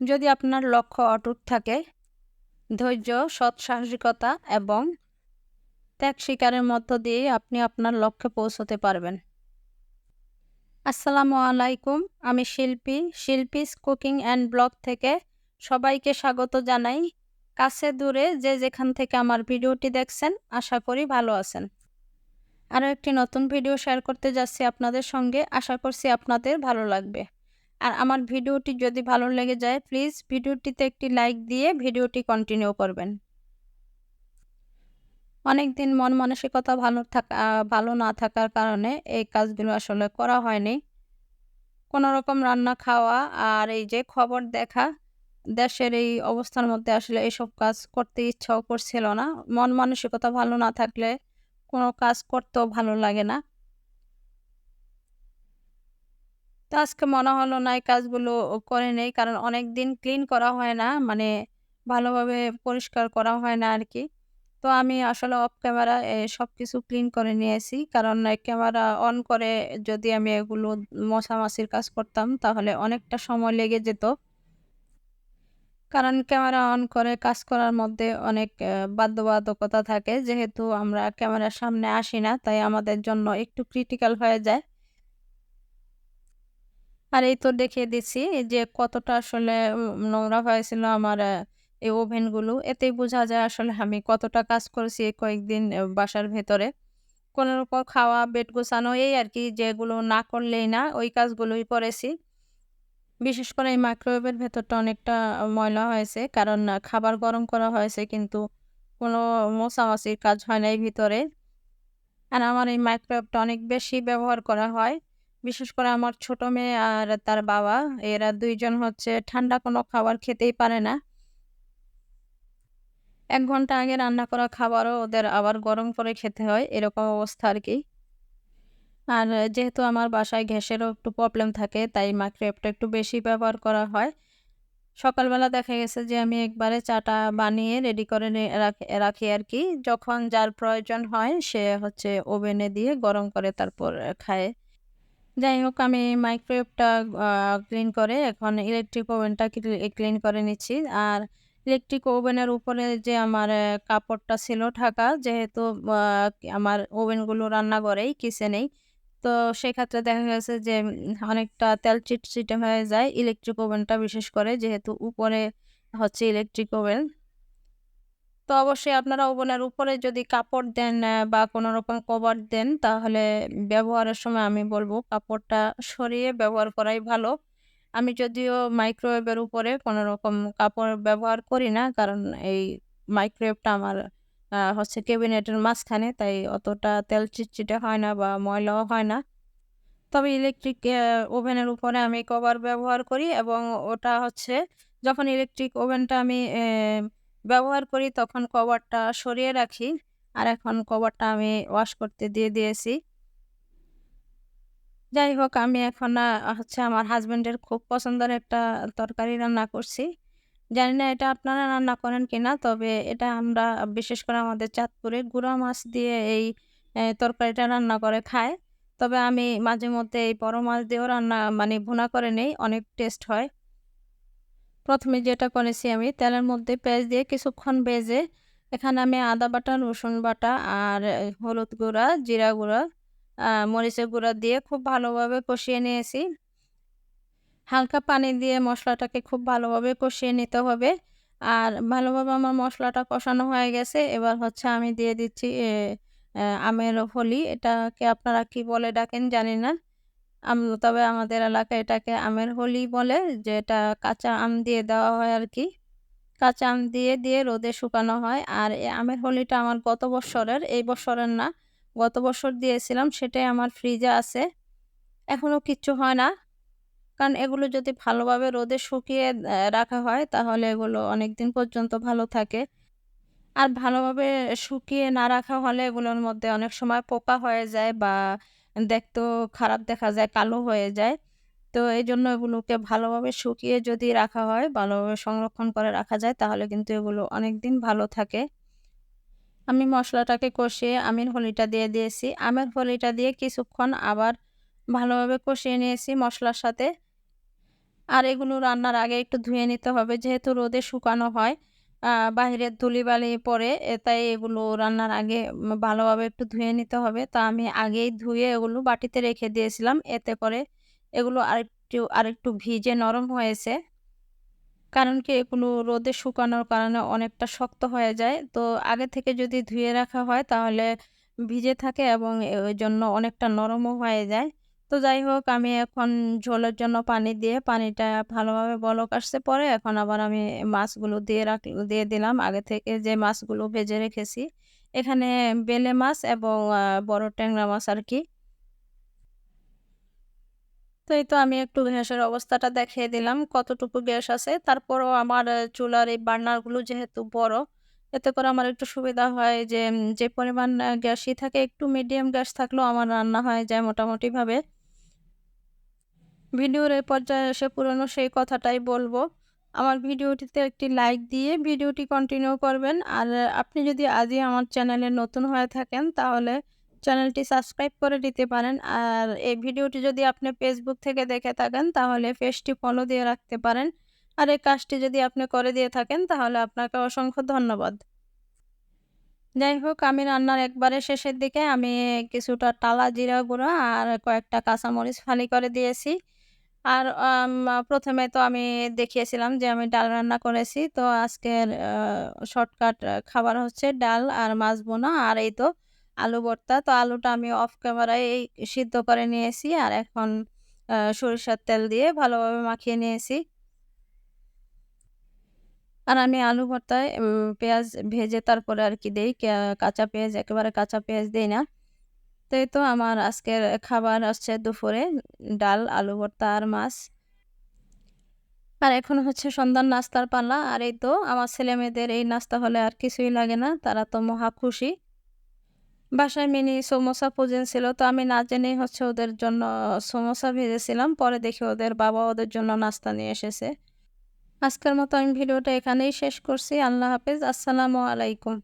যদি আপনার লক্ষ্য অটুট থাকে, ধৈর্য, সৎ সাহসিকতা এবং ত্যাগ স্বীকারের মধ্য দিয়েই আপনি আপনার লক্ষ্যে পৌঁছতে পারবেন। আসসালামু আলাইকুম। আমি শিল্পীস কুকিং অ্যান্ড ব্লগ থেকে সবাইকে স্বাগত জানাই। কাছে দূরে যে যেখান থেকে আমার ভিডিওটি দেখছেন, আশা করি ভালো আছেন। আরও একটি নতুন ভিডিও শেয়ার করতে যাচ্ছি আপনাদের সঙ্গে। আশা করছি আপনাদের ভালো লাগবে। আর আমার ভিডিওটি যদি ভালো লেগে যায়, প্লিজ ভিডিওটিতে একটি লাইক দিয়ে ভিডিওটি কন্টিনিউ করবেন। অনেকদিন মন মানসিকতা ভালো না থাকার কারণে এই কাজগুলো আসলে করা হয়নি। কোনোরকম রান্না খাওয়া আর এই যে খবর দেখা, দেশের এই অবস্থার মধ্যে আসলে এসব কাজ করতে ইচ্ছাও করছিল না। মন মানসিকতা ভালো না থাকলে কোনো কাজ করতেও ভালো লাগে না। তো আজকে মনে হলো না এই কাজগুলো করে নেই। কারণ অনেকদিন ক্লিন করা হয় না। মানে ভালোভাবে পরিষ্কার করা হয় না আরকি। তো আমি আসলে অফ ক্যামেরা সবকিছু ক্লিন করে নিয়েছি। কারণ ক্যামেরা অন করে যদি আমি এগুলো মোছামাছির কাজ করতাম তাহলে অনেকটা সময় লেগে যেত। কারণ ক্যামেরা অন করে কাজ করার মধ্যে অনেক বাধ্যবাধকতা থাকে। যেহেতু আমরা ক্যামেরার সামনে আসি না, তাই আমাদের জন্য একটু ক্রিটিক্যাল হয়ে যায়। আর এই তো দেখিয়ে দিচ্ছি যে কতটা আসলে নোংরা হয়েছিল আমার এই ওভেনগুলো। এতেই বোঝা যায় আসলে আমি কতটা কাজ করেছি এই কয়েকদিন বাসার ভেতরে। কোনরকম খাওয়া, বেড গোছানো এই আরকি, যেগুলো না করলেই না, ওই কাজগুলোই করেছি। বিশেষ করে এই মাইক্রোওয়েভের ভেতরটা অনেকটা ময়লা হয়েছে। কারণ খাবার গরম করা হয়েছে কিন্তু কোনো মোছামাছির কাজ হয় নাই ভিতরে। আর আমার এই মাইক্রোওয়েভটা অনেক বেশি ব্যবহার করা হয়। বিশেষ করে আমার ছোট মেয়ে আর তার বাবা, এরা ২ জন হচ্ছে ঠান্ডা কোনো খাবার খেতেই পারে না। ১ ঘন্টা আগে রান্না করা খাবারও ওদের আবার গরম করে খেতে হয়। এরকম অবস্থা আরকি। আর যেহেতু আমার বাসায় গ্যাসেরও একটু প্রবলেম থাকে, তাই মাইক্রোওয়েভটা একটু বেশি ব্যবহার করা হয়। সকালবেলা দেখা গেছে যে আমি একবারে চাটা বানিয়ে রেডি করে রাখি আরকি। যখন যার প্রয়োজন হয় সে হচ্ছে ওভেনে দিয়ে গরম করে তারপর খায়। যাই হোক, আমি মাইক্রোওয়েভটা আ ক্লিন করে এখন ইলেকট্রিক ওভেনটা ক্লিন করে নিচ্ছি। আর ইলেকট্রিক ওভেনের উপরে যে আমার কাপড়টা ছিল ঢাকা, যেহেতু আ আমার ওভেনগুলো রান্নাঘরেই, কিচেনেই। তো সেক্ষেত্রে দেখা গেছে যে অনেকটা তেল চিটচিটে হয়ে যায় ইলেকট্রিক ওভেনটা, বিশেষ করে যেহেতু উপরে হচ্ছে ইলেকট্রিক ওভেন। তো অবশ্যই আপনারা ওভেনের উপরে যদি কাপড় দেন বা কোনো রকম কভার দেন, তাহলে ব্যবহারের সময় আমি বলব কাপড়টা সরিয়ে ব্যবহার করাই ভালো। আমি যদিও মাইক্রোওয়েভের উপরে কোনো রকম কাপড় ব্যবহার করি না। কারণ এই মাইক্রোওয়েভটা আমার হচ্ছে ক্যাবিনেটের মাঝখানে, তাই অতটা তেল চিটচিটে হয় না বা ময়লাও হয় না। তবে ইলেকট্রিক ওভেনের উপরে আমি কভার ব্যবহার করি এবং ওটা হচ্ছে যখন ইলেকট্রিক ওভেনটা আমি ব্যবহার করি তখন কভারটা সরিয়ে রাখি। আর এখন কভারটা আমি ওয়াশ করতে দিয়ে দিয়েছি। যাই হোক, আমি এখন হচ্ছে আমার হাসব্যান্ডের খুব পছন্দের একটা তরকারি রান্না করছি। জানি না এটা আপনারা রান্না করেন কিনা? তবে এটা আমরা বিশেষ করে আমাদের চাঁদপুরে গুড়া মাছ দিয়ে এই তরকারিটা রান্না করে খায়। তবে আমি মাঝেমধ্যে এই বড় মাছ দিয়েও রান্না মানে ভুনা করে নেই, অনেক টেস্ট হয়। ১ম এ যেটা করেছি, আমি তেলের মধ্যে পেঁয়াজ দিয়ে কিছুক্ষণ ভেজে এখানে আমি আদা বাটা, রসুন বাটা আর হলুদ গুঁড়া, জিরা গুঁড়া, মরিচের গুঁড়া দিয়ে খুব ভালোভাবে কষিয়ে নিয়েছি। হালকা পানি দিয়ে মসলাটাকে খুব ভালোভাবে কষিয়ে নিতে হবে। আর ভালোভাবে আমার মসলাটা কষানো হয়ে গেছে। এবার হচ্ছে আমি দিয়ে দিচ্ছি আমের হোলি। এটাকে আপনারা কি বলে ডাকেন জানি না। তবে আমাদের এলাকায় এটাকে আমের হোলি বলে, যেটা কাঁচা আম দিয়ে দেওয়া হয় আরকি। কাঁচা আম দিয়ে রোদে শুকানো হয়। আর এই আমের হোলিটা আমার গত বৎসরের, এই বৎসরের না। গত বছর দিয়েছিলাম, সেটাই আমার ফ্রিজে আছে। এখনো কিচ্ছু হয় না। কারণ এগুলো যদি ভালোভাবে রোদে শুকিয়ে রাখা হয় তাহলে এগুলো অনেকদিন পর্যন্ত ভালো থাকে। আর ভালোভাবে শুকিয়ে না রাখা হলে এগুলোর মধ্যে অনেক সময় পোকা হয়ে যায় বা দেখতেও খারাপ দেখা যায়, কালো হয়ে যায়। তো এইজন্য এগুলোকে ভালোভাবে শুকিয়ে যদি রাখা হয়, ভালোভাবে সংরক্ষণ করে রাখা যায় তাহলে কিন্তু এগুলো অনেকদিন ভালো থাকে। আমি মসলাটাকে কষিয়ে আমের হোলিটা দিয়ে দিয়েছি। আমের হোলিটা দিয়ে কিছুক্ষণ আবার ভালোভাবে কষিয়ে নিয়েছি মসলার সাথে। আর এগুলো রান্নার আগে একটু ধুয়ে নিতে হবে। যেহেতু রোদে শুকানো হয়, আ বাহিরের ধূলিবালি পড়ে তাই এগুলো রান্নার আগে ভালোভাবে একটু ধুয়ে নিতে হবে। তো আমি আগেই ধুয়ে এগুলো বাটিতে রেখে দিয়েছিলাম। এতে করে এগুলো আরেকটু ভিজে নরম হয়েছে। কারণ কি এগুলো রোদে শুকানোর কারণে অনেকটা শক্ত হয়ে যায়। তো আগে থেকে যদি ধুয়ে রাখা হয় তাহলে ভিজে থাকে এবং ওইজন্য অনেকটা নরমও হয়ে যায়। তো যাই হোক আমি এখন ঝোলের জন্য পানি দিয়ে পানিটা ভালোভাবে বলক আসছে পরে এখন আবার আমি মাছগুলো দিয়ে দিলাম আগে থেকে যে মাছগুলো ভেজে রেখেছি। এখানে বেলে মাছ এবং বড় ট্যাংরা মাছ আরকি। তো এই তো আমি একটু গ্যাসের অবস্থাটা দেখিয়ে দিলাম কতটুকু গ্যাস আছে। তারপরও আমার চুলার এই বার্নারগুলো যেহেতু বড়, এতে করে আমার একটু সুবিধা হয় যে যে পরিমাণ গ্যাসই থাকে একটু মিডিয়াম গ্যাস থাকলেও আমার রান্না হয়ে যায় মোটামুটিভাবে। ভিডিওর এই পর্যায়ে এসে পুরনো সেই কথাটাই বলবো। আমার ভিডিওটিতে একটি লাইক দিয়ে ভিডিওটি কন্টিনিউ করবেন। আর আপনি যদি আজই আমার চ্যানেলে নতুন হয়ে থাকেন তাহলে চ্যানেলটি সাবস্ক্রাইব করে দিতে পারেন। আর এই ভিডিওটি যদি আপনি ফেসবুক থেকে দেখে থাকেন তাহলে পেজটি ফলো দিয়ে রাখতে পারেন। আর এই কাজটি যদি আপনি করে দিয়ে থাকেন তাহলে আপনাকে অসংখ্য ধন্যবাদ। যাই হোক আমি রান্নার একবারে শেষের দিকে আমি কিছুটা টালা জিরা গুঁড়া আর কয়েকটা কাঁচামরিচ ফালি করে দিয়েছি। আর ১ম এ তো আমি দেখিয়েছিলাম যে আমি ডাল রান্না করেছি। তো আজকের শর্টকাট খাবার হচ্ছে ডাল আর মাছ ভুনা আর এই তো আলু ভর্তা। তো আলুটা আমি অফ ক্যামেরায় সিদ্ধ করে নিয়েছি। আর এখন সরিষার তেল দিয়ে ভালোভাবে মাখিয়ে নিয়েছি। আর আমি আলু ভর্তায় পেঁয়াজ ভেজে তারপরে আরকি দেই। কাঁচা পেঁয়াজ একেবারে কাঁচা পেঁয়াজ দেই না। তো এই তো আমার আজকের খাবার হচ্ছে দুপুরে ডাল, আলু ভর্তা আর মাছ। আর এখন হচ্ছে সন্ধ্যার নাস্তার পালা। আর এই তো আমার ছেলেমেয়েদের এই নাস্তা হলে আর কিছুই লাগে না। তারা তো মহা খুশি। বাসায় মিনি সমোসা ফ্রোজেন ছিল। তো আমি না জেনেই হচ্ছে ওদের জন্য সমোসা ভেজেছিলাম। পরে দেখি ওদের বাবা ওদের জন্য নাস্তা নিয়ে এসেছে। আজকের মতো আমি ভিডিওটা এখানেই শেষ করছি। আল্লাহ হাফেজ। আসসালামু আলাইকুম।